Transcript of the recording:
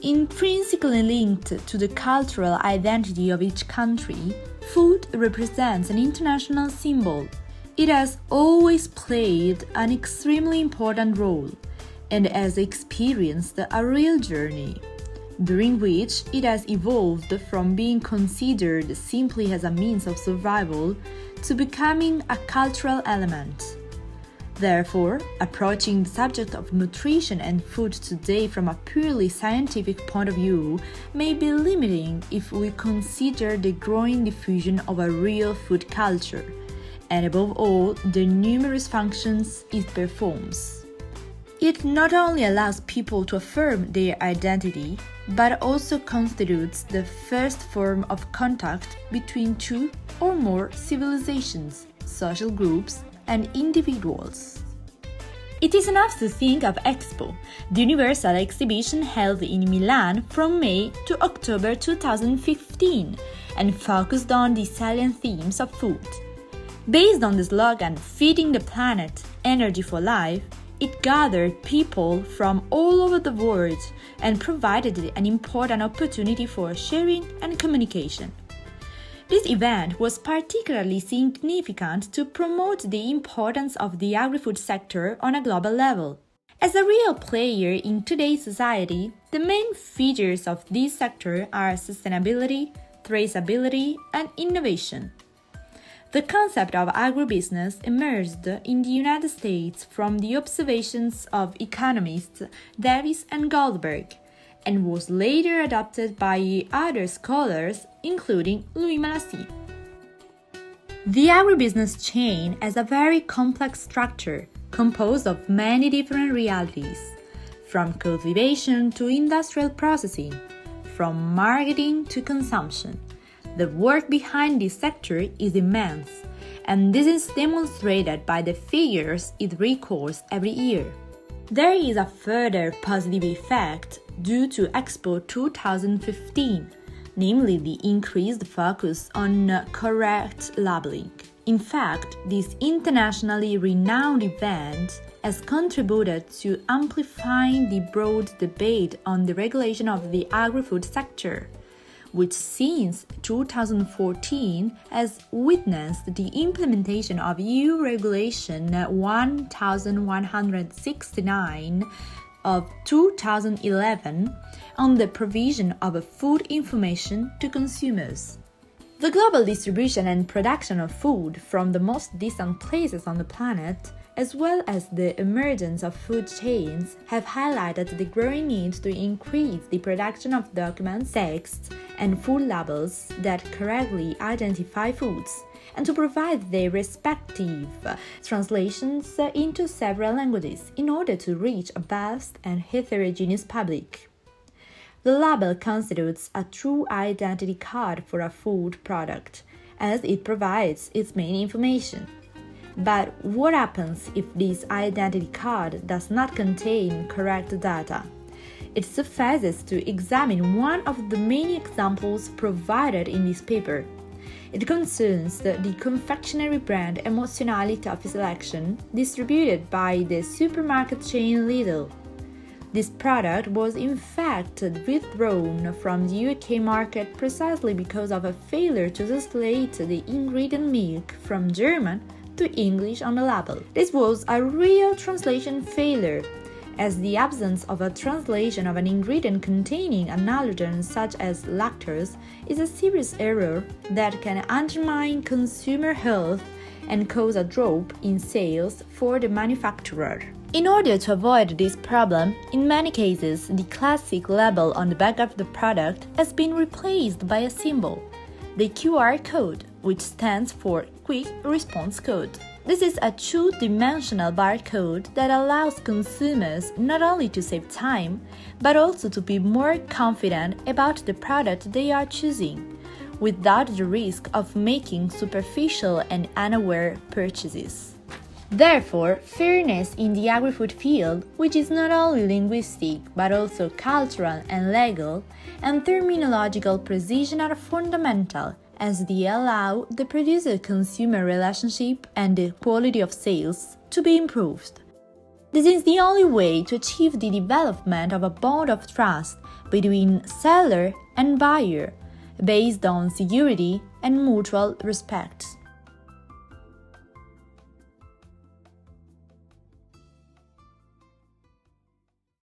Intrinsically linked to the cultural identity of each country, food represents an international symbol. It has always played an extremely important role and has experienced a real journey, during which it has evolved from being considered simply as a means of survival to becoming a cultural element. Therefore, approaching the subject of nutrition and food today from a purely scientific point of view may be limiting if we consider the growing diffusion of a real food culture, and above all, the numerous functions it performs. It not only allows people to affirm their identity, but also constitutes the first form of contact between two or more civilizations, social groups, and individuals. It is enough to think of Expo, the universal exhibition held in Milan from May to October 2015 and focused on the salient themes of food. Based on the slogan "Feeding the Planet, Energy for Life," it gathered people from all over the world and provided an important opportunity for sharing and communication. This event was particularly significant to promote the importance of the agri-food sector on a global level. As a real player in today's society, the main features of this sector are sustainability, traceability, and innovation. The concept of agribusiness emerged in the United States from the observations of economists Davis and Goldberg, and was later adopted by other scholars, including Louis Malassis. The agribusiness chain has a very complex structure, composed of many different realities, from cultivation to industrial processing, from marketing to consumption. The work behind this sector is immense, and this is demonstrated by the figures it records every year. There is a further positive effect due to Expo 2015, namely the increased focus on correct labeling. In fact, this internationally renowned event has contributed to amplifying the broad debate on the regulation of the agri-food sector, which since 2014 has witnessed the implementation of EU Regulation 1169 of 2011 on the provision of food information to consumers. The global distribution and production of food from the most distant places on the planet, as well as the emergence of food chains, have highlighted the growing need to increase the production of documents, texts, and food labels that correctly identify foods, and to provide their respective translations into several languages in order to reach a vast and heterogeneous public. The label constitutes a true identity card for a food product, as it provides its main information. But what happens if this identity card does not contain correct data? It suffices to examine one of the many examples provided in this paper. It concerns the confectionery brand Emozionali Toffee Selection, distributed by the supermarket chain Lidl. This product was in fact withdrawn from the UK market precisely because of a failure to translate the ingredient milk from German to English on the label. This was a real translation failure, as the absence of a translation of an ingredient containing an allergen such as lactose is a serious error that can undermine consumer health and cause a drop in sales for the manufacturer. In order to avoid this problem, in many cases the classic label on the back of the product has been replaced by a symbol, the QR code, which stands for Quick Response Code. This is a two-dimensional barcode that allows consumers not only to save time, but also to be more confident about the product they are choosing, without the risk of making superficial and unaware purchases. Therefore, fairness in the agri-food field, which is not only linguistic but also cultural and legal, and terminological precision are fundamental, as they allow the producer-consumer relationship and the quality of sales to be improved. This is the only way to achieve the development of a bond of trust between seller and buyer, based on security and mutual respect.